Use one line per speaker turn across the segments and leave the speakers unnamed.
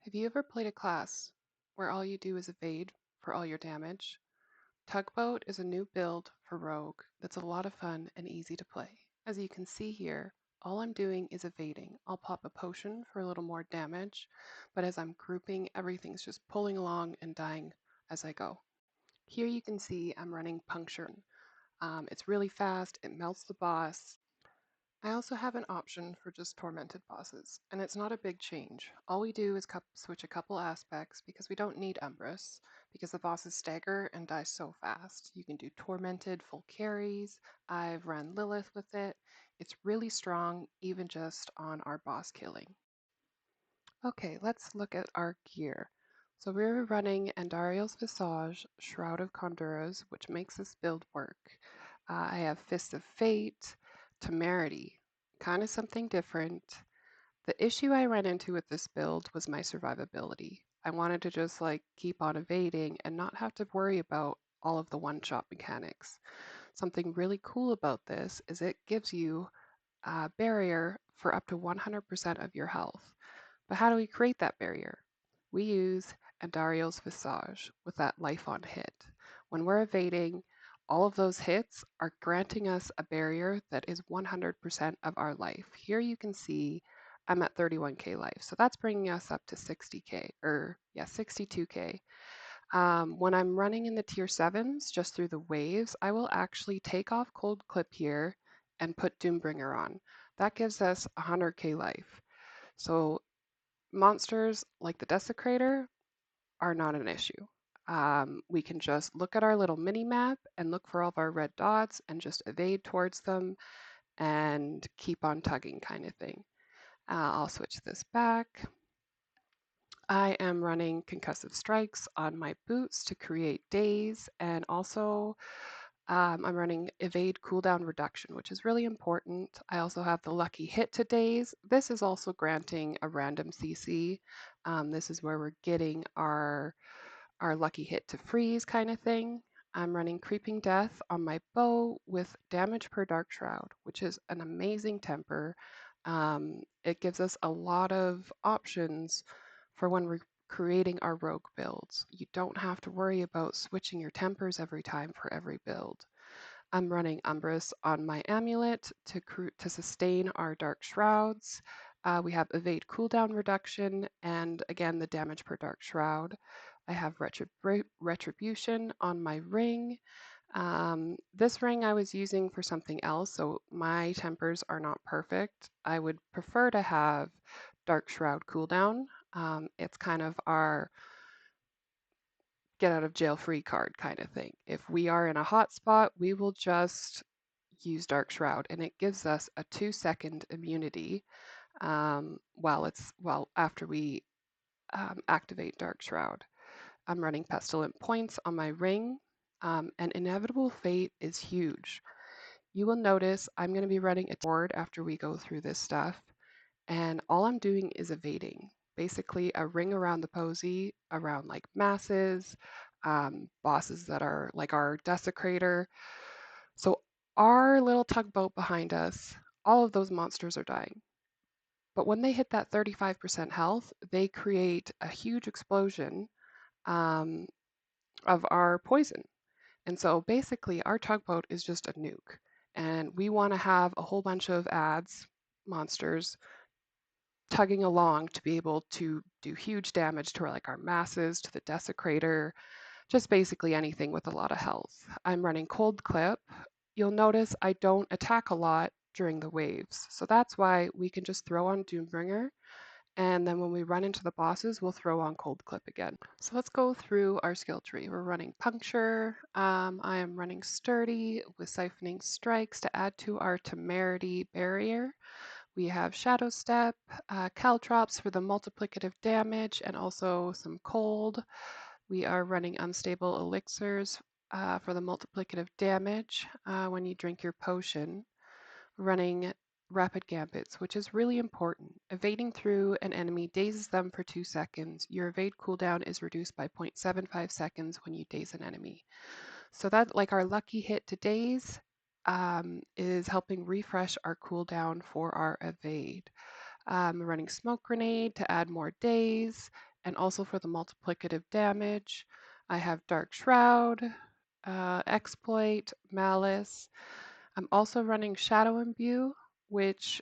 Have you ever played a class where all you do is evade for all your damage? Tugboat is a new build for Rogue that's a lot of fun and easy to play. As you can see here, all I'm doing is evading. I'll pop a potion for a little more damage, but as I'm grouping, everything's just pulling along and dying as I go. Here you can see I'm running Puncture. It's really fast, it melts the boss. I also have an option for just tormented bosses, and it's not a big change. All we do is switch a couple aspects because we don't need Umbrus, because the bosses stagger and die so fast. You can do tormented full carries. I've run Lilith with it. It's really strong, even just on our boss killing. Okay, let's look at our gear. So we're running Andariel's Visage, Shroud of Conduras, which makes this build work. I have Fist of Fate, Temerity, kind of something different. The issue I ran into with this build was my survivability. I wanted to just like keep on evading and not have to worry about all of the one-shot mechanics. Something really cool about this is it gives you a barrier for up to 100% of your health. But how do we create that barrier? We use Andario's Visage with that life on hit. When we're evading, all of those hits are granting us a barrier that is 100% of our life. Here you can see I'm at 31k life, so that's bringing us up to 60k, or yeah, 62k. When I'm running in the tier 7s, just through the waves, I will actually take off Cold Clip here and put Doombringer on. That gives us 100k life. So monsters like the Desecrator are not an issue. We can just look at our little mini map and look for all of our red dots and just evade towards them and keep on tugging kind of thing. I'll switch this back. I am running concussive strikes on my boots to create daze, and also I'm running evade cooldown reduction, which is really important. I also have the lucky hit to daze. This is also granting a random CC. This is where we're getting our lucky hit to freeze kind of thing. I'm running creeping death on my bow with damage per dark shroud, which is an amazing temper. It gives us a lot of options for when we're creating our rogue builds. You don't have to worry about switching your tempers every time for every build. I'm running Umbrus on my amulet to sustain our dark shrouds. We have evade cooldown reduction and again the damage per dark shroud. I have retribution on my ring. This ring I was using for something else, so my tempers are not perfect. I would prefer to have dark shroud cooldown. It's kind of our get out of jail free card kind of thing. If we are in a hot spot, we will just use Dark Shroud, and it gives us a 2-second immunity while after we activate Dark Shroud. I'm running Pestilent Points on my ring, and Inevitable Fate is huge. You will notice I'm going to be running a board after we go through this stuff, and all I'm doing is evading. Basically, a ring around the posy, around like masses, bosses that are like our Desecrator. So our little tugboat behind us, all of those monsters are dying. But when they hit that 35% health, they create a huge explosion um, of our poison. And so basically, our tugboat is just a nuke. And we want to have a whole bunch of ads, monsters, tugging along to be able to do huge damage to like our masses, to the Desecrator, just basically anything with a lot of health. I'm running Cold Clip. You'll notice I don't attack a lot during the waves. So that's why we can just throw on Doombringer, and then when we run into the bosses, we'll throw on Cold Clip again. So let's go through our skill tree. We're running Puncture. I am running Sturdy with Siphoning Strikes to add to our Temerity barrier. We have Shadow Step, Caltrops for the multiplicative damage, and also some Cold. We are running Unstable Elixirs for the multiplicative damage when you drink your potion. Running Rapid Gambits, which is really important. Evading through an enemy dazes them for 2 seconds. Your evade cooldown is reduced by 0.75 seconds when you daze an enemy. So that, like our lucky hit to daze, is helping refresh our cooldown for our evade. Running Smoke Grenade to add more daze, and also for the multiplicative damage, I have Dark Shroud, Exploit, Malice. I'm also running Shadow Imbue, which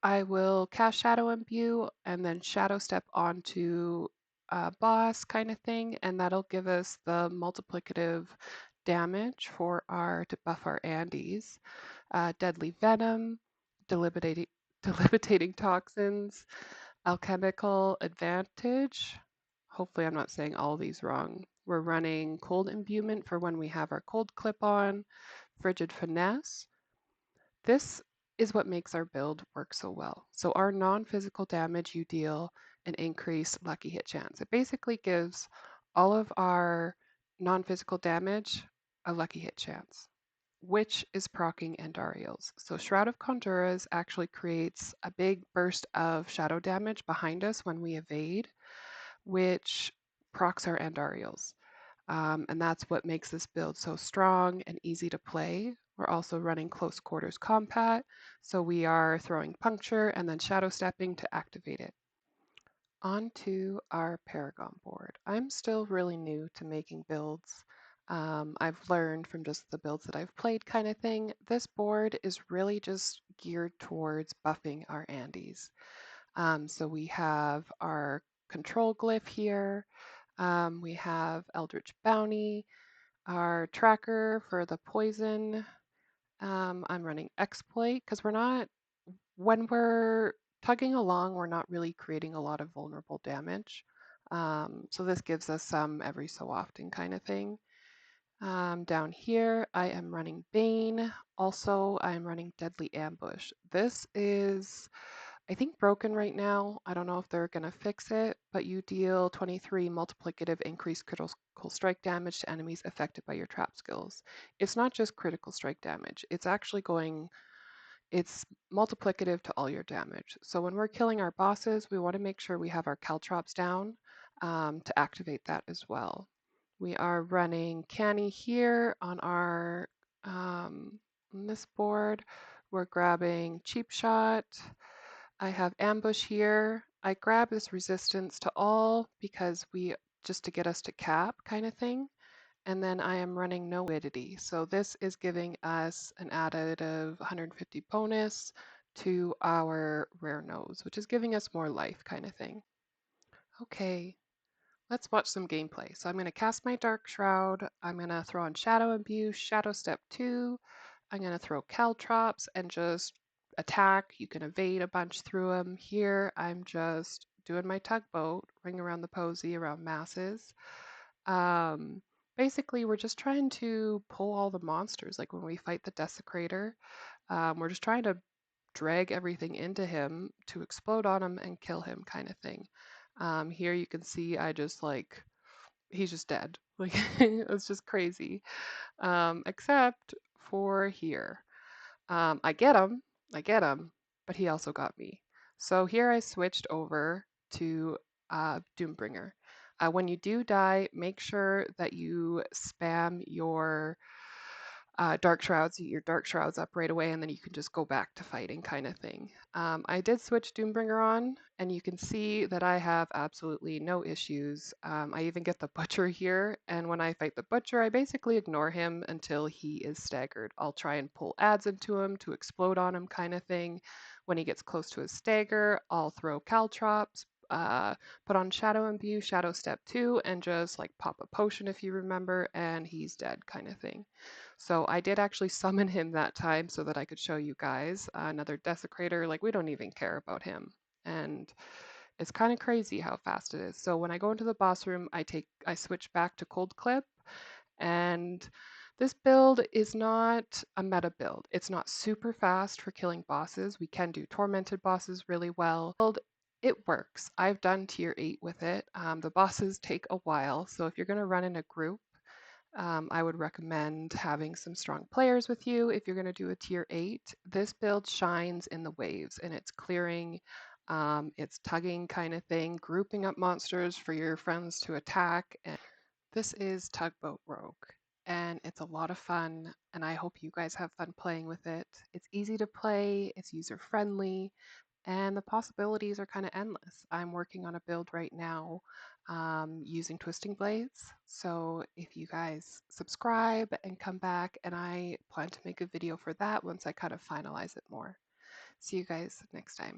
I will cast Shadow Imbue and then Shadow Step onto a boss kind of thing, and that'll give us the multiplicative damage to buff our Andes. Deadly Venom, debilitating, debilitating Toxins, Alchemical Advantage. Hopefully, I'm not saying all these wrong. We're running Cold Imbuement for when we have our cold clip on, Frigid Finesse. This is what makes our build work so well. So our non-physical damage, you deal an increased lucky hit chance. It basically gives all of our non-physical damage a lucky hit chance, which is proccing Andariels. So Shroud of Conjuras actually creates a big burst of shadow damage behind us when we evade, which procs our Andariels. And that's what makes this build so strong and easy to play. We're also running close quarters combat, so we are throwing puncture and then shadow stepping to activate it. On to our Paragon board. I'm still really new to making builds. I've learned from just the builds that I've played kind of thing. This board is really just geared towards buffing our Andes. So we have our control glyph here. We have Eldritch Bounty, our tracker for the poison. I'm running exploit because when we're tugging along, we're not really creating a lot of vulnerable damage. So this gives us some every so often kind of thing. Down here, I am running Bane. Also, I'm running Deadly Ambush. This is, I think, broken right now. I don't know if they're going to fix it, but you deal 23 multiplicative increased critical strike damage to enemies affected by your trap skills. It's not just critical strike damage, it's multiplicative to all your damage. So when we're killing our bosses, we want to make sure we have our caltrops down to activate that as well. We are running Canny here on this board. We're grabbing Cheap Shot. I have Ambush here. I grab this resistance to all because just to get us to cap kind of thing. And then I am running no avidity. So this is giving us an additive 150 bonus to our rare nose, which is giving us more life kind of thing. Okay, let's watch some gameplay. So I'm going to cast my Dark Shroud. I'm going to throw on Shadow Imbue, Shadow Step 2. I'm going to throw Caltrops and just attack. You can evade a bunch through them. Here, I'm just doing my tugboat, ring around the posy, around masses. Um, Basically, we're just trying to pull all the monsters. Like when we fight the Desecrator, we're just trying to drag everything into him to explode on him and kill him kind of thing. Here you can see he's just dead. Like it's just crazy. Except for here. I get him, but he also got me. So here I switched over to Doombringer. When you do die, make sure that you spam your dark shrouds up right away, and then you can just go back to fighting kind of thing. I did switch Doombringer on, and you can see that I have absolutely no issues. I even get the Butcher here, and when I fight the Butcher, I basically ignore him until he is staggered. I'll try and pull adds into him to explode on him kind of thing. When he gets close to his stagger, I'll throw Caltrops, put on Shadow Imbue, Shadow Step 2, and just like pop a potion if you remember, and he's dead kind of thing. So I did actually summon him that time so that I could show you guys another Desecrator. Like we don't even care about him. And it's kind of crazy how fast it is. So when I go into the boss room, I switch back to Cold Clip, and this build is not a meta build. It's not super fast for killing bosses. We can do tormented bosses really well. It works. I've done tier 8 with it. The bosses take a while, so if you're going to run in a group, I would recommend having some strong players with you if you're going to do a tier 8. This build shines in the waves, and it's clearing, it's tugging kind of thing, grouping up monsters for your friends to attack. And this is Tug Boat Rogue, and it's a lot of fun, and I hope you guys have fun playing with it. It's easy to play, it's user friendly, And the possibilities are kind of endless. I'm working on a build right now using twisting blades. So if you guys subscribe and come back, and I plan to make a video for that once I kind of finalize it more. See you guys next time.